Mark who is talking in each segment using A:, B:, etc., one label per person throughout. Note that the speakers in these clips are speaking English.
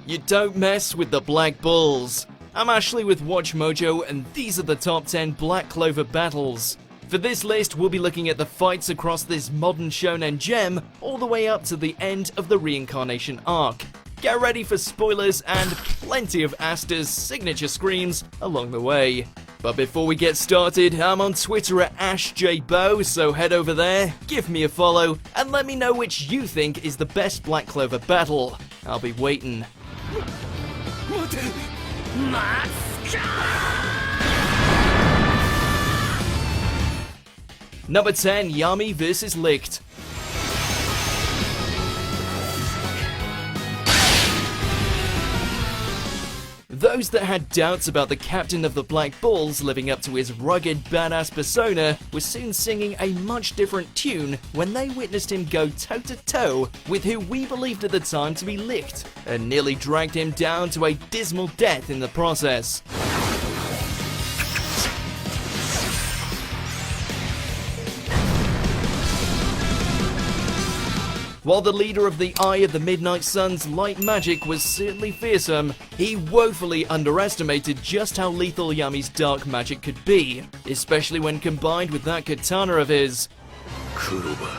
A: You don't mess with the Black Bulls. I'm Ashley with Watch Mojo, and these are the top 10 Black Clover battles. For this list, we'll be looking at the fights across this modern shonen gem, all the way up to the end of the reincarnation arc. Get ready for spoilers and plenty of Asta's signature screams along the way. But before we get started, I'm on Twitter at AshJBo, so head over there, give me a follow, and let me know which you think is the best Black Clover battle. I'll be waiting. Number 10, Yami vs. Licht. Those that had doubts about the captain of the Black Bulls living up to his rugged, badass persona were soon singing a much different tune when they witnessed him go toe-to-toe with who we believed at the time to be Licht, and nearly dragged him down to a dismal death in the process. While the leader of the Eye of the Midnight Sun's light magic was certainly fearsome, he woefully underestimated just how lethal Yami's dark magic could be, especially when combined with that katana of his. Clover.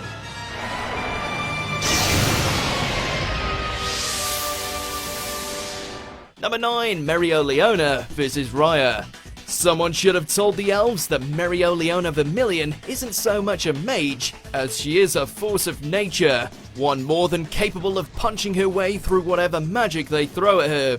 A: Number 9, Mereoleona vs. Raya. Someone should have told the elves that Mereoleona Vermilion isn't so much a mage, as she is a force of nature, one more than capable of punching her way through whatever magic they throw at her.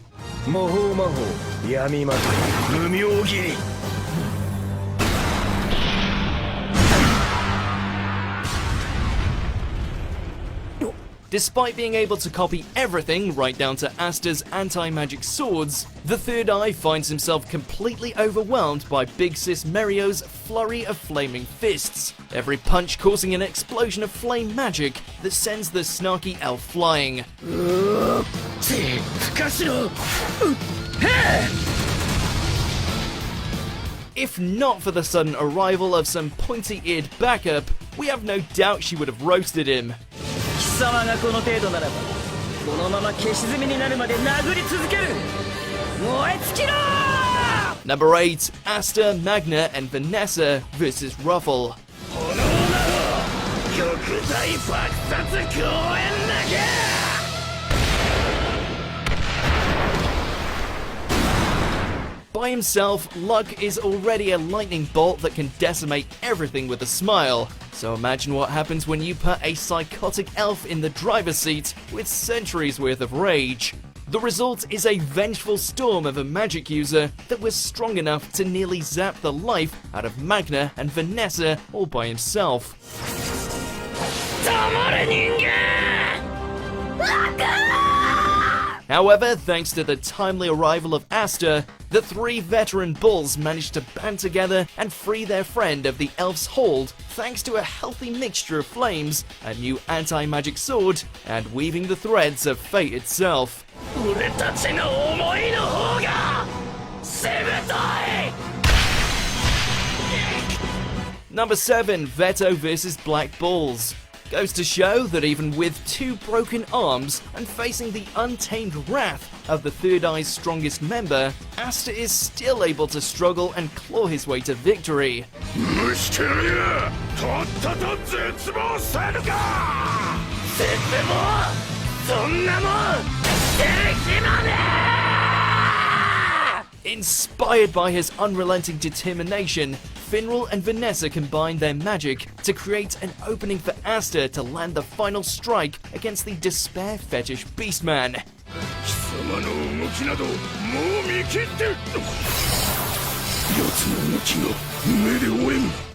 A: Despite being able to copy everything right down to Asta's anti-magic swords, the Third Eye finds himself completely overwhelmed by Big Sis Merio's flurry of flaming fists, every punch causing an explosion of flame magic that sends the snarky elf flying. If not for the sudden arrival of some pointy-eared backup, we have no doubt she would have roasted him. Number 8, Asta, Magna, and Vanessa vs. Ruffle. By himself, Luck is already a lightning bolt that can decimate everything with a smile. So imagine what happens when you put a psychotic elf in the driver's seat with centuries worth of rage. The result is a vengeful storm of a magic user that was strong enough to nearly zap the life out of Magna and Vanessa all by himself. However, thanks to the timely arrival of Asta, the three veteran bulls managed to band together and free their friend of the elf's hold thanks to a healthy mixture of flames, a new anti-magic sword, and weaving the threads of fate itself. Number 7, Veto vs. Black Bulls. Goes to show that even with 2 broken arms and facing the untamed wrath of the Third Eye's strongest member, Asta is still able to struggle and claw his way to victory. Inspired by his unrelenting determination, Finral and Vanessa combine their magic to create an opening for Asta to land the final strike against the despair fetish Beastman.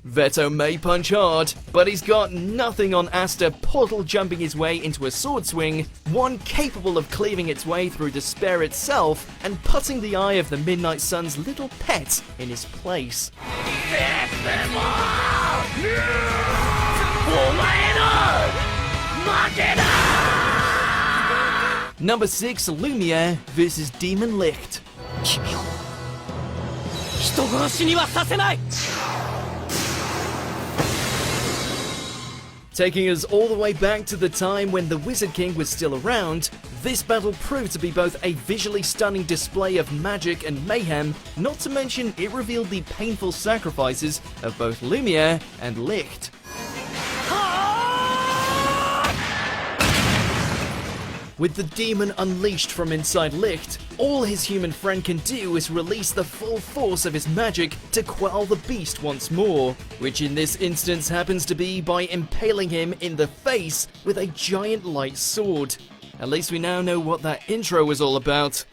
A: Veto may punch hard, but he's got nothing on Asta portal jumping his way into a sword swing, one capable of cleaving its way through despair itself and putting the Eye of the Midnight Sun's little pet in his place. Number 6, Lumiere vs. Demon Licht. Taking us all the way back to the time when the Wizard King was still around, This battle proved to be both a visually stunning display of magic and mayhem, not to mention it revealed the painful sacrifices of both Lumiere and Licht. With the demon unleashed from inside Licht, all his human friend can do is release the full force of his magic to quell the beast once more, which in this instance happens to be by impaling him in the face with a giant light sword. At least we now know what that intro was all about.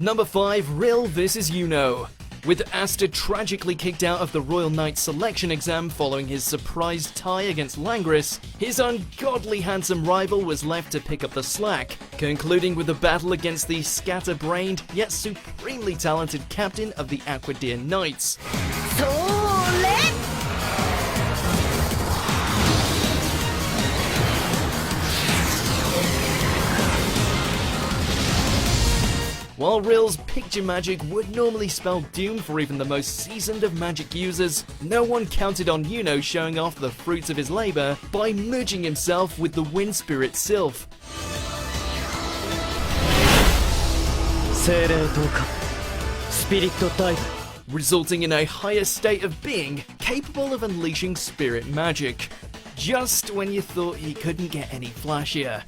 A: Number 5, Rill vs Yuno. With Aster tragically kicked out of the Royal Knight selection exam following his surprise tie against Langris, his ungodly handsome rival was left to pick up the slack, concluding with a battle against the scatterbrained yet supremely talented captain of the Aquadeer Knights. While Rill's picture magic would normally spell doom for even the most seasoned of magic users, no one counted on Yuno showing off the fruits of his labor by merging himself with the Wind Spirit Sylph. Resulting in a higher state of being capable of unleashing spirit magic. Just when you thought he couldn't get any flashier.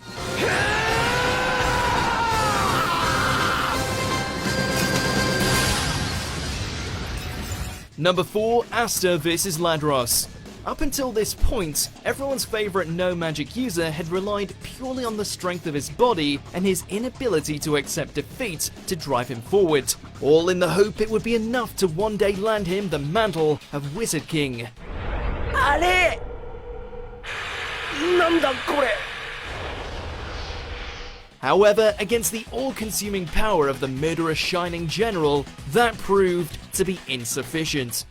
A: Number 4, Aster vs Ladros. Up until this point, everyone's favourite no-magic user had relied purely on the strength of his body and his inability to accept defeat to drive him forward, all in the hope it would be enough to one day land him the mantle of Wizard King. However, against the all-consuming power of the murderous Shining General, that proved to be insufficient.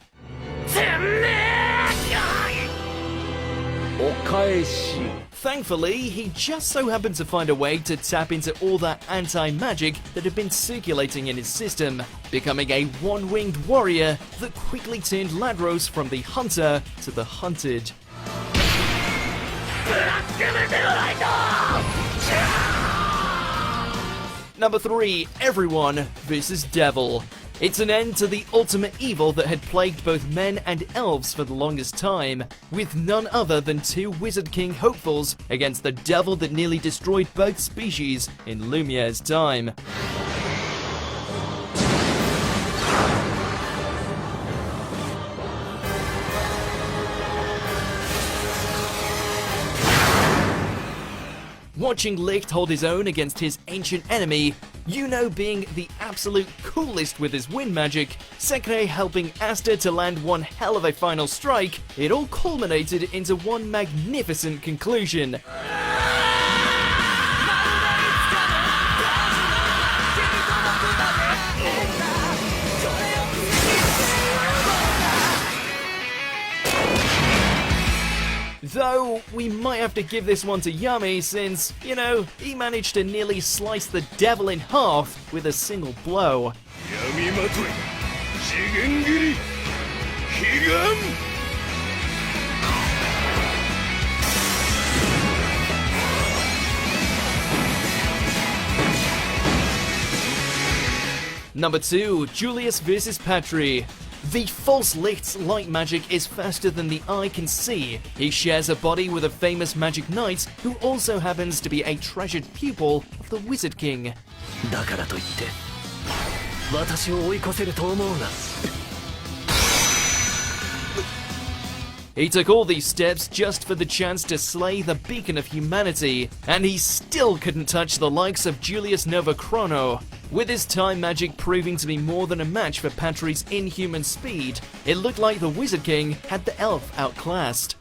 A: Thankfully, he just so happened to find a way to tap into all that anti-magic that had been circulating in his system, becoming a one-winged warrior that quickly turned Ladros from the hunter to the hunted. Number 3, Everyone vs Devil. It's an end to the ultimate evil that had plagued both men and elves for the longest time, with none other than two Wizard King hopefuls against the devil that nearly destroyed both species in Lumiere's time. Watching Licht hold his own against his ancient enemy, Yuno being the absolute coolest with his wind magic, Sekre helping Aster to land one hell of a final strike, it all culminated into one magnificent conclusion. Though, we might have to give this one to Yami since, you know, he managed to nearly slice the devil in half with a single blow. Number 2, Julius vs Patry. The false Licht's light magic is faster than the eye can see. He shares a body with a famous magic knight who also happens to be a treasured pupil of the Wizard King. He took all these steps just for the chance to slay the beacon of humanity, and he still couldn't touch the likes of Julius Novachrono. With his time magic proving to be more than a match for Patry's inhuman speed, it looked like the Wizard King had the elf outclassed.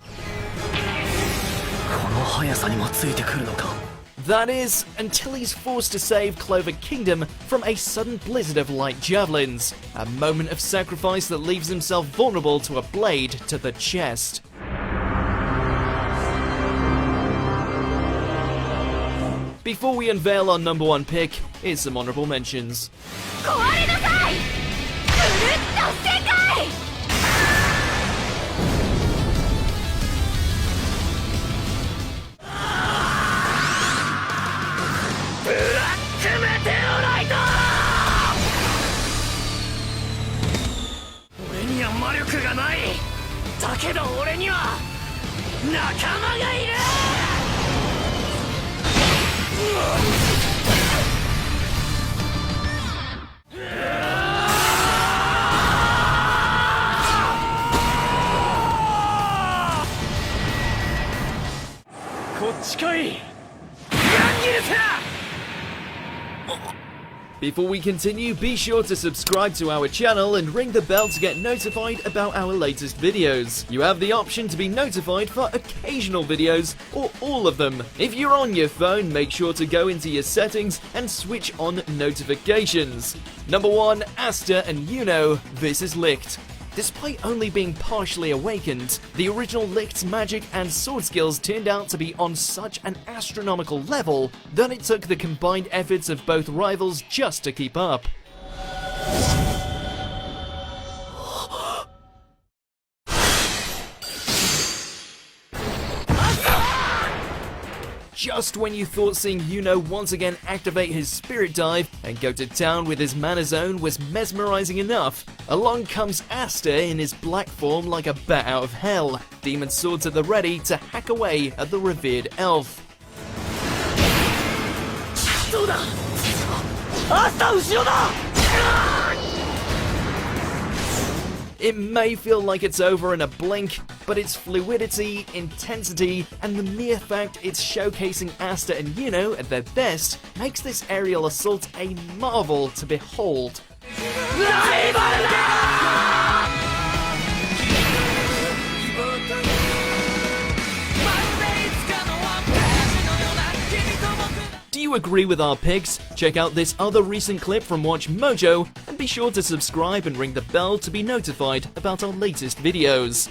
A: That is, until he's forced to save Clover Kingdom from a sudden blizzard of light javelins, a moment of sacrifice that leaves himself vulnerable to a blade to the chest. Before we unveil our number 1 pick, here's some honorable mentions.
B: 壊れなさい！ぐるっと世界！ ブラックメテオライト！俺には魔力がない。だけど俺には仲間がいる！こっち来い！ヤンギルス！
A: Before we continue, be sure to subscribe to our channel and ring the bell to get notified about our latest videos. You have the option to be notified for occasional videos or all of them. If you're on your phone, make sure to go into your settings and switch on notifications. Number 1, Asta and Yuno, this is Licht. Despite only being partially awakened, the original Licht's magic and sword skills turned out to be on such an astronomical level that it took the combined efforts of both rivals just to keep up. Just when you thought seeing Yuno once again activate his spirit dive and go to town with his mana zone was mesmerizing enough, along comes Asta in his black form like a bat out of hell, demon swords at the ready to hack away at the revered elf.
B: どうだ！アスタ後ろだ！
A: It may feel like it's over in a blink, but its fluidity, intensity, and the mere fact it's showcasing Asta and Yuno at their best makes this aerial assault a marvel to behold.
B: ライバルだ！
A: Do you agree with our picks? Check out this other recent clip from Watch Mojo, and be sure to subscribe and ring the bell to be notified about our latest videos.